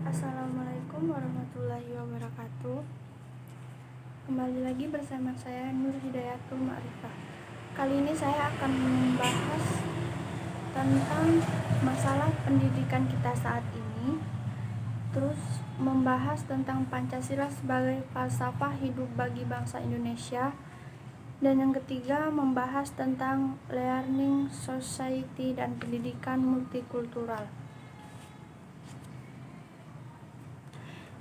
Assalamualaikum warahmatullahi wabarakatuh. Kembali lagi bersama saya Nur Hidayatul Ma'rifah. Kali ini saya akan membahas tentang masalah pendidikan kita saat ini, terus membahas tentang Pancasila sebagai falsafah hidup bagi bangsa Indonesia, dan yang ketiga membahas tentang learning society dan pendidikan multikultural.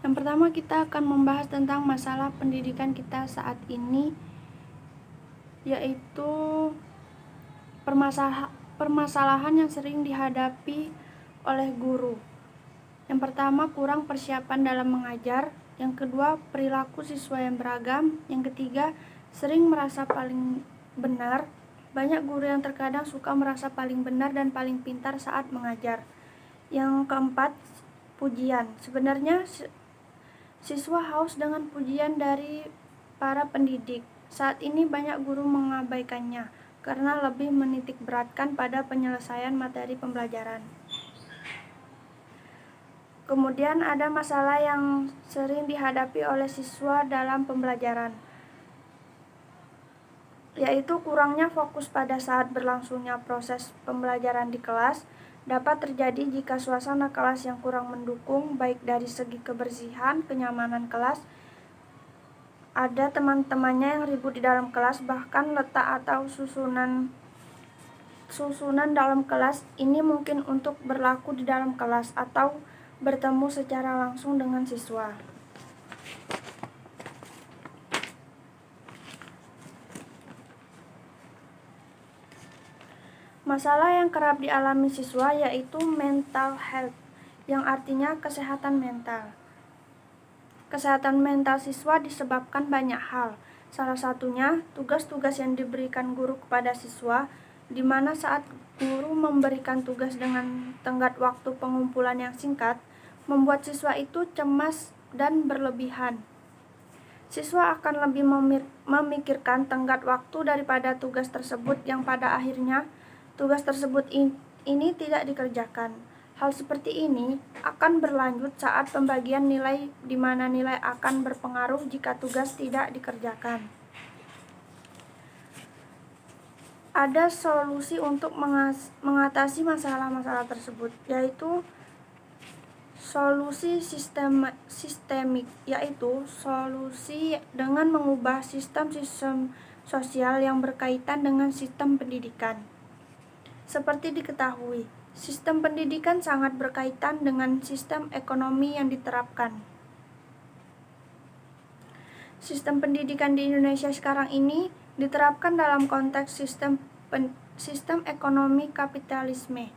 Yang pertama, kita akan membahas tentang masalah pendidikan kita saat ini, yaitu permasalahan yang sering dihadapi oleh guru. Yang pertama, kurang persiapan dalam mengajar. Yang kedua, perilaku siswa yang beragam. Yang ketiga, sering merasa paling benar. Banyak guru yang terkadang suka merasa paling benar dan paling pintar saat mengajar. Yang keempat, pujian. Sebenarnya siswa haus dengan pujian dari para pendidik. Saat ini banyak guru mengabaikannya karena lebih menitik beratkan pada penyelesaian materi pembelajaran. Kemudian ada masalah yang sering dihadapi oleh siswa dalam pembelajaran, yaitu kurangnya fokus pada saat berlangsungnya proses pembelajaran di kelas. Dapat terjadi jika suasana kelas yang kurang mendukung, baik dari segi kebersihan, kenyamanan kelas, ada teman-temannya yang ribut di dalam kelas, bahkan letak atau susunan dalam kelas ini mungkin untuk berlaku di dalam kelas atau bertemu secara langsung dengan siswa. Masalah yang kerap dialami siswa yaitu mental health, yang artinya kesehatan mental. Kesehatan mental siswa disebabkan banyak hal. Salah satunya tugas-tugas yang diberikan guru kepada siswa, di mana saat guru memberikan tugas dengan tenggat waktu pengumpulan yang singkat, membuat siswa itu cemas dan berlebihan. Siswa akan lebih memikirkan tenggat waktu daripada tugas tersebut, yang pada akhirnya tugas tersebut ini tidak dikerjakan. Hal seperti ini akan berlanjut saat pembagian nilai, di mana nilai akan berpengaruh jika tugas tidak dikerjakan. Ada solusi untuk mengatasi masalah-masalah tersebut, yaitu solusi sistemik, yaitu solusi dengan mengubah sistem sosial yang berkaitan dengan sistem pendidikan. Seperti diketahui, sistem pendidikan sangat berkaitan dengan sistem ekonomi yang diterapkan. Sistem pendidikan di Indonesia sekarang ini diterapkan dalam konteks sistem ekonomi kapitalisme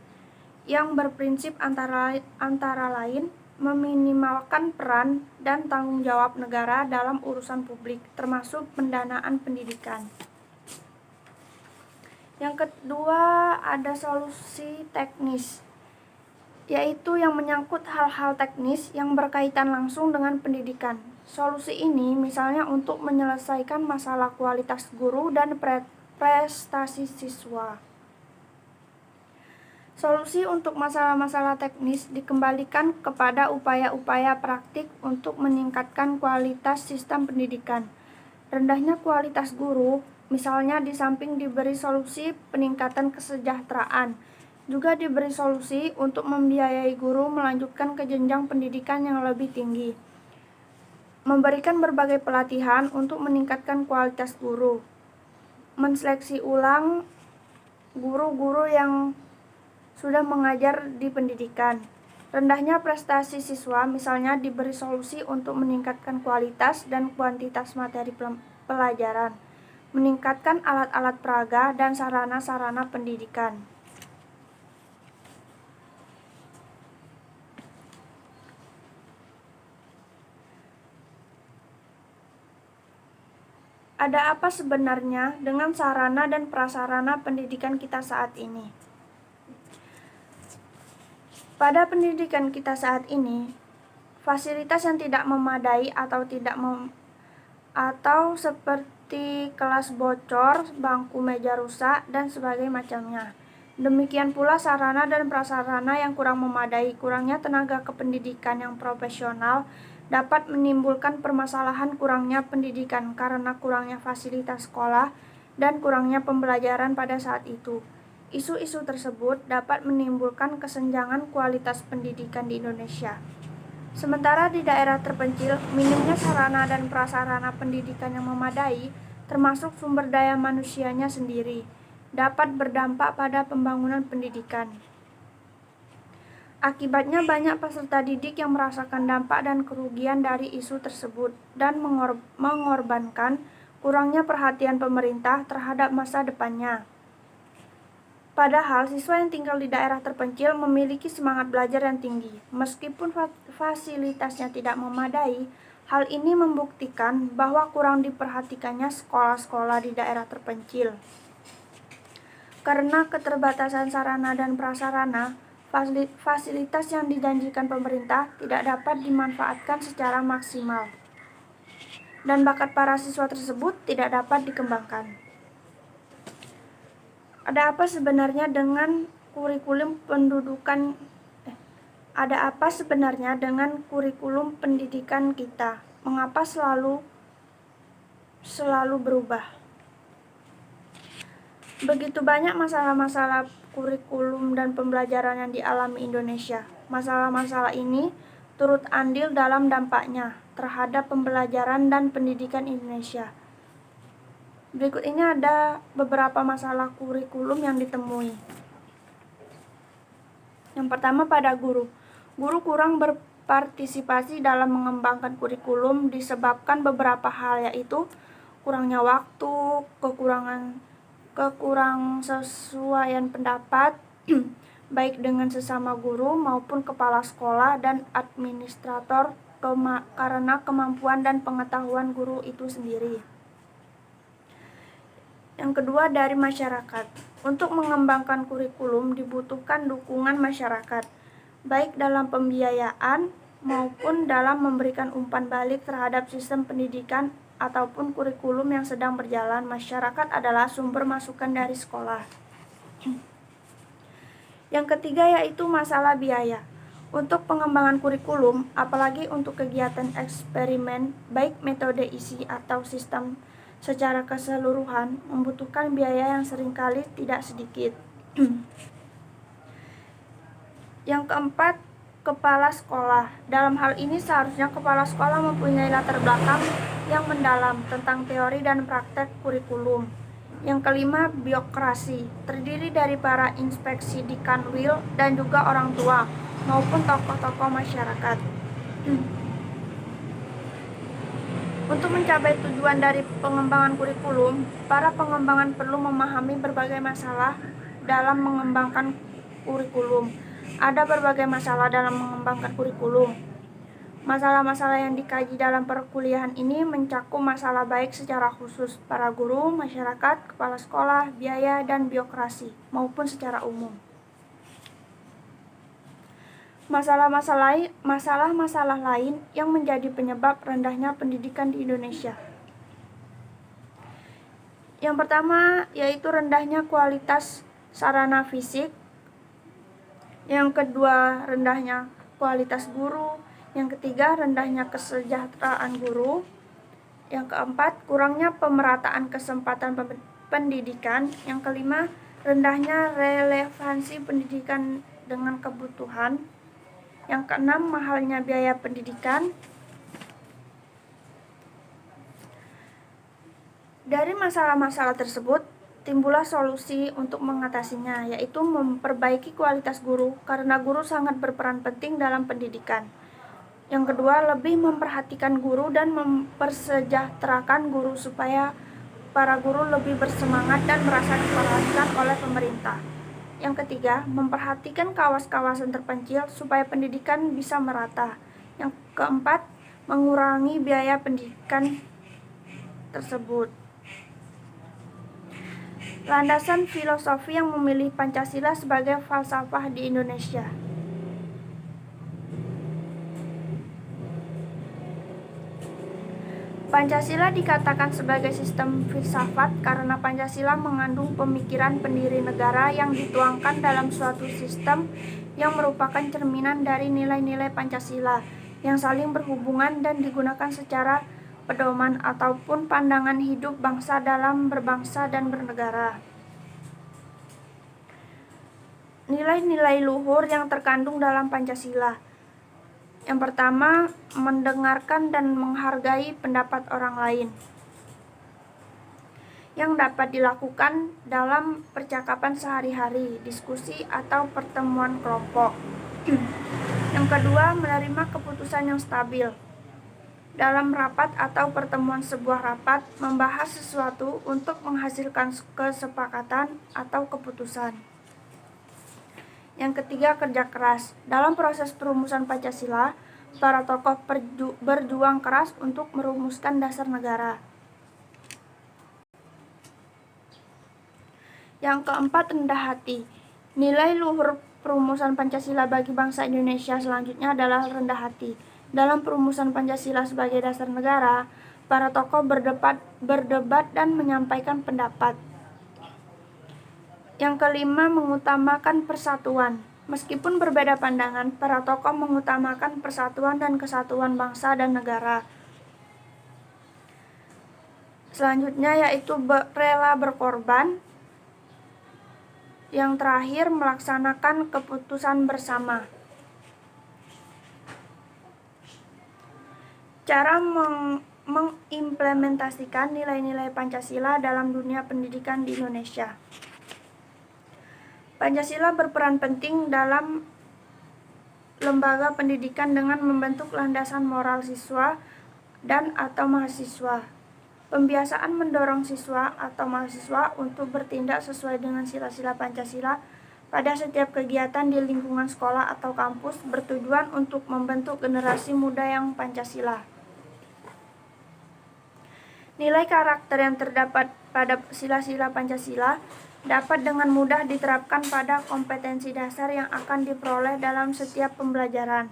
yang berprinsip antara lain meminimalkan peran dan tanggung jawab negara dalam urusan publik, termasuk pendanaan pendidikan. Yang kedua, ada solusi teknis, yaitu yang menyangkut hal-hal teknis yang berkaitan langsung dengan pendidikan. Solusi ini misalnya untuk menyelesaikan masalah kualitas guru dan prestasi siswa. Solusi untuk masalah-masalah teknis dikembalikan kepada upaya-upaya praktik untuk meningkatkan kualitas sistem pendidikan. Rendahnya kualitas guru, misalnya di samping diberi solusi peningkatan kesejahteraan, juga diberi solusi untuk membiayai guru melanjutkan ke jenjang pendidikan yang lebih tinggi. Memberikan berbagai pelatihan untuk meningkatkan kualitas guru. Menseleksi ulang guru-guru yang sudah mengajar di pendidikan. Rendahnya prestasi siswa, misalnya diberi solusi untuk meningkatkan kualitas dan kuantitas materi pelajaran, meningkatkan alat-alat peraga dan sarana-sarana pendidikan. Ada apa sebenarnya dengan sarana dan prasarana pendidikan kita saat ini? Pada pendidikan kita saat ini, fasilitas yang tidak memadai atau seperti kelas bocor, bangku meja rusak, dan sebagainya macamnya. Demikian pula sarana dan prasarana yang kurang memadai, kurangnya tenaga kependidikan yang profesional dapat menimbulkan permasalahan kurangnya pendidikan karena kurangnya fasilitas sekolah dan kurangnya pembelajaran pada saat itu. Isu-isu tersebut dapat menimbulkan kesenjangan kualitas pendidikan di Indonesia. Sementara di daerah terpencil, minimnya sarana dan prasarana pendidikan yang memadai, termasuk sumber daya manusianya sendiri, dapat berdampak pada pembangunan pendidikan. Akibatnya banyak peserta didik yang merasakan dampak dan kerugian dari isu tersebut dan mengorbankan kurangnya perhatian pemerintah terhadap masa depannya. Padahal siswa yang tinggal di daerah terpencil memiliki semangat belajar yang tinggi. Meskipun fasilitasnya tidak memadai, hal ini membuktikan bahwa kurang diperhatikannya sekolah-sekolah di daerah terpencil. Karena keterbatasan sarana dan prasarana, fasilitas yang dijanjikan pemerintah tidak dapat dimanfaatkan secara maksimal, dan bakat para siswa tersebut tidak dapat dikembangkan. Ada apa sebenarnya dengan kurikulum pendidikan kita? Mengapa selalu berubah? Begitu banyak masalah-masalah kurikulum dan pembelajaran yang dialami Indonesia. Masalah-masalah ini turut andil dalam dampaknya terhadap pembelajaran dan pendidikan Indonesia. Berikut ini ada beberapa masalah kurikulum yang ditemui. Yang pertama, pada guru. Guru kurang berpartisipasi dalam mengembangkan kurikulum disebabkan beberapa hal, yaitu kurangnya waktu, kekurang sesuaian pendapat baik dengan sesama guru maupun kepala sekolah dan administrator karena kemampuan dan pengetahuan guru itu sendiri. Yang kedua, dari masyarakat. Untuk mengembangkan kurikulum dibutuhkan dukungan masyarakat, baik dalam pembiayaan maupun dalam memberikan umpan balik terhadap sistem pendidikan ataupun kurikulum yang sedang berjalan. Masyarakat adalah sumber masukan dari sekolah. Yang ketiga, yaitu masalah biaya. Untuk pengembangan kurikulum, apalagi untuk kegiatan eksperimen, baik metode isi atau sistem secara keseluruhan, membutuhkan biaya yang seringkali tidak sedikit. Yang keempat, kepala sekolah. Dalam hal ini seharusnya kepala sekolah mempunyai latar belakang yang mendalam tentang teori dan praktek kurikulum. Yang kelima, birokrasi. Terdiri dari para inspeksi di Kanwil dan juga orang tua maupun tokoh-tokoh masyarakat. Untuk mencapai tujuan dari pengembangan kurikulum, para pengembangan perlu memahami berbagai masalah dalam mengembangkan kurikulum. Ada berbagai masalah dalam mengembangkan kurikulum. Masalah-masalah yang dikaji dalam perkuliahan ini mencakup masalah baik secara khusus para guru, masyarakat, kepala sekolah, biaya, dan birokrasi, maupun secara umum. Masalah-masalah lain yang menjadi penyebab rendahnya pendidikan di Indonesia. Yang pertama, yaitu rendahnya kualitas sarana fisik. Yang kedua, rendahnya kualitas guru. Yang ketiga, rendahnya kesejahteraan guru. Yang keempat, kurangnya pemerataan kesempatan pendidikan. Yang kelima, rendahnya relevansi pendidikan dengan kebutuhan. Yang keenam, mahalnya biaya pendidikan. Dari masalah-masalah tersebut, timbullah solusi untuk mengatasinya, yaitu memperbaiki kualitas guru, karena guru sangat berperan penting dalam pendidikan. Yang kedua, lebih memperhatikan guru dan mempersejahterakan guru supaya para guru lebih bersemangat dan merasa diperhatikan oleh pemerintah. Yang ketiga, memperhatikan kawasan terpencil supaya pendidikan bisa merata. Yang keempat, mengurangi biaya pendidikan tersebut. Landasan filosofi yang memilih Pancasila sebagai falsafah di Indonesia. Pancasila dikatakan sebagai sistem filsafat karena Pancasila mengandung pemikiran pendiri negara yang dituangkan dalam suatu sistem yang merupakan cerminan dari nilai-nilai Pancasila yang saling berhubungan dan digunakan secara pedoman ataupun pandangan hidup bangsa dalam berbangsa dan bernegara. Nilai-nilai luhur yang terkandung dalam Pancasila. Yang pertama, mendengarkan dan menghargai pendapat orang lain yang dapat dilakukan dalam percakapan sehari-hari, diskusi, atau pertemuan kelompok. Yang kedua, menerima keputusan yang stabil. Dalam rapat atau pertemuan sebuah rapat, membahas sesuatu untuk menghasilkan kesepakatan atau keputusan. Yang ketiga, kerja keras. Dalam proses perumusan Pancasila, para tokoh berjuang keras untuk merumuskan dasar negara. Yang keempat, rendah hati. Nilai luhur perumusan Pancasila bagi bangsa Indonesia selanjutnya adalah rendah hati. Dalam perumusan Pancasila sebagai dasar negara, para tokoh berdebat dan menyampaikan pendapat. Yang kelima, mengutamakan persatuan. Meskipun berbeda pandangan, para tokoh mengutamakan persatuan dan kesatuan bangsa dan negara. Selanjutnya yaitu rela berkorban. Yang terakhir, melaksanakan keputusan bersama. Cara mengimplementasikan nilai-nilai Pancasila dalam dunia pendidikan di Indonesia. Pancasila berperan penting dalam lembaga pendidikan dengan membentuk landasan moral siswa dan atau mahasiswa. Pembiasaan mendorong siswa atau mahasiswa untuk bertindak sesuai dengan sila-sila Pancasila pada setiap kegiatan di lingkungan sekolah atau kampus bertujuan untuk membentuk generasi muda yang Pancasila. Nilai karakter yang terdapat pada sila-sila Pancasila dapat dengan mudah diterapkan pada kompetensi dasar yang akan diperoleh dalam setiap pembelajaran.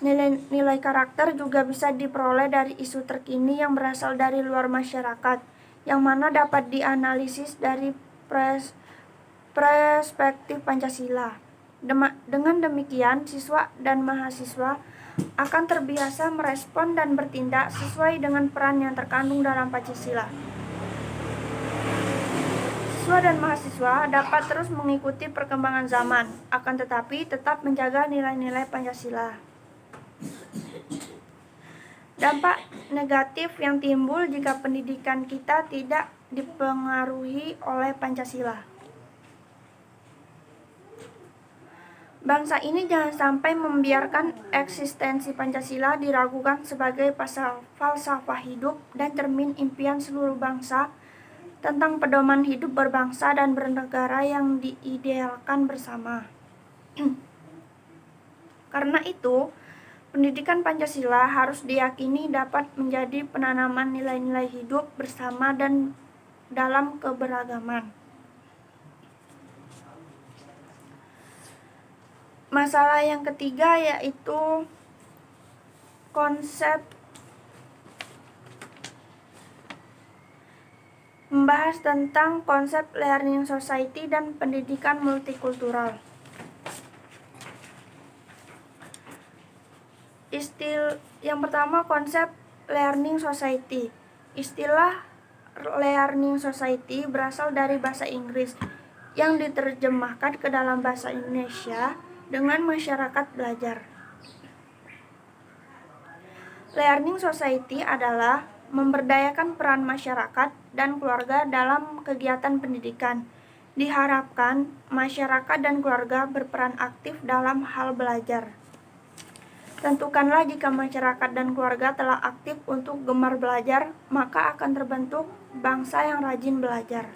Nilai karakter juga bisa diperoleh dari isu terkini yang berasal dari luar masyarakat, yang mana dapat dianalisis dari perspektif Pancasila. Dengan demikian, siswa dan mahasiswa akan terbiasa merespon dan bertindak sesuai dengan peran yang terkandung dalam Pancasila. Siswa dan mahasiswa dapat terus mengikuti perkembangan zaman, akan tetapi tetap menjaga nilai-nilai Pancasila. Dampak negatif yang timbul jika pendidikan kita tidak dipengaruhi oleh Pancasila. Bangsa ini jangan sampai membiarkan eksistensi Pancasila diragukan sebagai falsafah hidup dan cermin impian seluruh bangsa tentang pedoman hidup berbangsa dan bernegara yang diidealkan bersama. Karena itu, pendidikan Pancasila harus diyakini dapat menjadi penanaman nilai-nilai hidup bersama dan dalam keberagaman. Masalah yang ketiga yaitu membahas tentang konsep learning society dan pendidikan multikultural. Yang pertama, konsep learning society. Istilah learning society berasal dari bahasa Inggris yang diterjemahkan ke dalam bahasa Indonesia dengan masyarakat belajar. Learning society adalah memberdayakan peran masyarakat dan keluarga dalam kegiatan pendidikan. Diharapkan masyarakat dan keluarga berperan aktif dalam hal belajar. Tentukanlah jika masyarakat dan keluarga telah aktif untuk gemar belajar, maka akan terbentuk bangsa yang rajin belajar.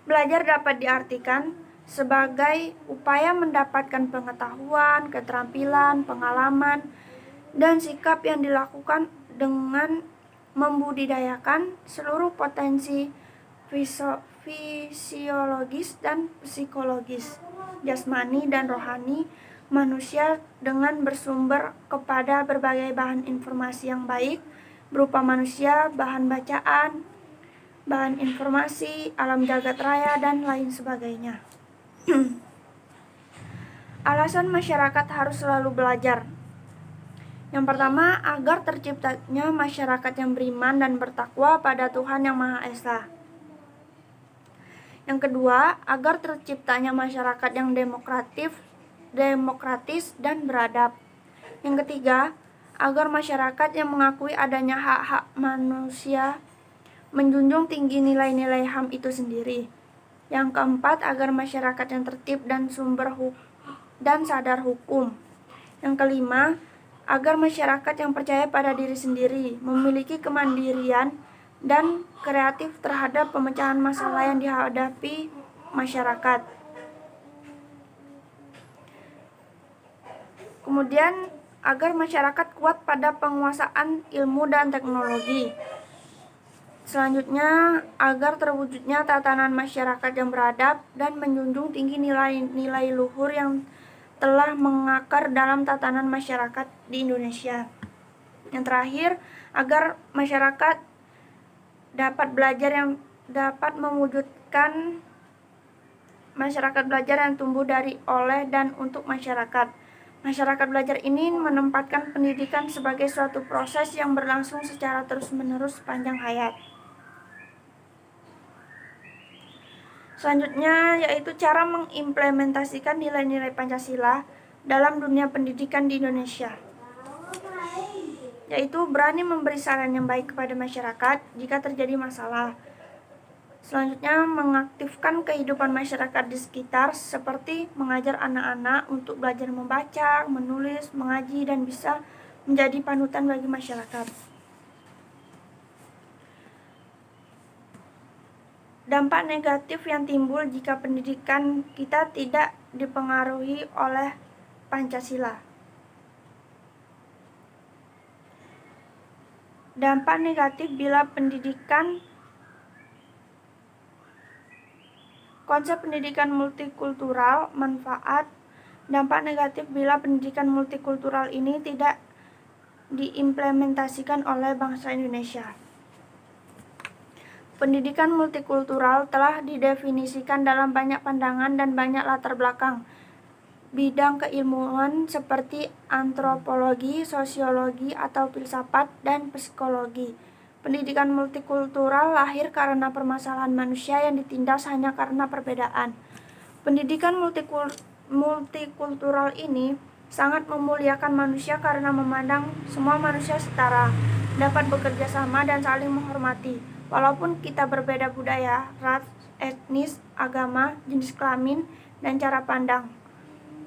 Belajar dapat diartikan sebagai upaya mendapatkan pengetahuan, keterampilan, pengalaman, dan sikap yang dilakukan dengan membudidayakan seluruh potensi fisiologis dan psikologis, jasmani dan rohani manusia dengan bersumber kepada berbagai bahan informasi yang baik berupa manusia, bahan bacaan, bahan informasi, alam jagat raya, dan lain sebagainya. Alasan masyarakat harus selalu belajar. Yang pertama, agar terciptanya masyarakat yang beriman dan bertakwa pada Tuhan Yang Maha Esa. Yang kedua, agar terciptanya masyarakat yang demokratis dan beradab. Yang ketiga, agar masyarakat yang mengakui adanya hak-hak manusia, menjunjung tinggi nilai-nilai HAM itu sendiri. Yang keempat, agar masyarakat yang tertib dan sadar hukum. Yang kelima, agar masyarakat yang percaya pada diri sendiri, memiliki kemandirian dan kreatif terhadap pemecahan masalah yang dihadapi masyarakat. Kemudian, agar masyarakat kuat pada penguasaan ilmu dan teknologi. Selanjutnya, agar terwujudnya tatanan masyarakat yang beradab dan menjunjung tinggi nilai-nilai luhur yang telah mengakar dalam tatanan masyarakat di Indonesia. Yang terakhir, agar masyarakat dapat mewujudkan masyarakat belajar yang tumbuh dari, oleh, dan untuk masyarakat. Masyarakat belajar ini menempatkan pendidikan sebagai suatu proses yang berlangsung secara terus-menerus sepanjang hayat. Selanjutnya yaitu cara mengimplementasikan nilai-nilai Pancasila dalam dunia pendidikan di Indonesia, yaitu berani memberi saran yang baik kepada masyarakat jika terjadi masalah. Selanjutnya, mengaktifkan kehidupan masyarakat di sekitar seperti mengajar anak-anak untuk belajar membaca, menulis, mengaji, dan bisa menjadi panutan bagi masyarakat. Dampak negatif yang timbul jika pendidikan kita tidak dipengaruhi oleh Pancasila. Dampak negatif bila konsep pendidikan multikultural manfaat. Dampak negatif bila pendidikan multikultural ini tidak diimplementasikan oleh bangsa Indonesia. Pendidikan multikultural telah didefinisikan dalam banyak pandangan dan banyak latar belakang bidang keilmuan seperti antropologi, sosiologi atau filsafat, dan psikologi. Pendidikan multikultural lahir karena permasalahan manusia yang ditindas hanya karena perbedaan. Pendidikan multikultural ini sangat memuliakan manusia karena memandang semua manusia setara, dapat bekerja sama dan saling menghormati. Walaupun kita berbeda budaya, ras, etnis, agama, jenis kelamin, dan cara pandang.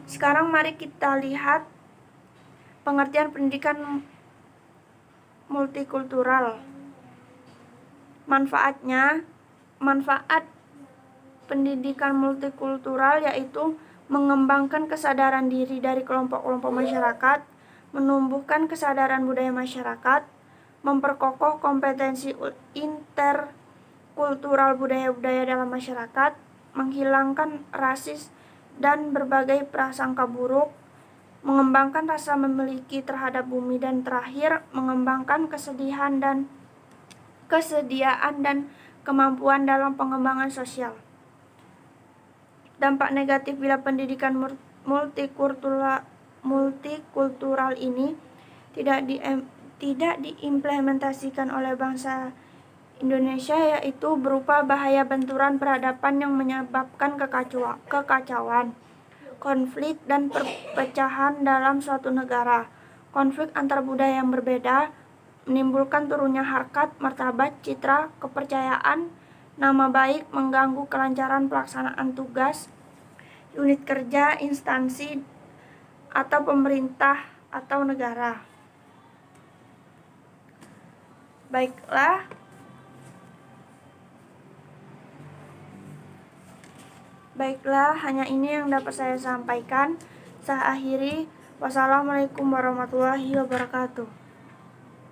Sekarang mari kita lihat pengertian pendidikan multikultural. Manfaat pendidikan multikultural yaitu mengembangkan kesadaran diri dari kelompok-kelompok masyarakat, menumbuhkan kesadaran budaya masyarakat, memperkokoh kompetensi interkultural budaya-budaya dalam masyarakat, menghilangkan rasis dan berbagai prasangka buruk, mengembangkan rasa memiliki terhadap bumi, dan terakhir, mengembangkan kesediaan dan kemampuan dalam pengembangan sosial. Dampak negatif bila pendidikan multikultural ini tidak diimplementasikan oleh bangsa Indonesia yaitu berupa bahaya benturan peradaban yang menyebabkan kekacauan, konflik, dan perpecahan dalam suatu negara. Konflik antar budaya yang berbeda menimbulkan turunnya harkat, martabat, citra, kepercayaan, nama baik, mengganggu kelancaran pelaksanaan tugas, unit kerja, instansi, atau pemerintah atau negara. Baiklah, hanya ini yang dapat saya sampaikan. Saya akhiri. Wassalamualaikum warahmatullahi wabarakatuh.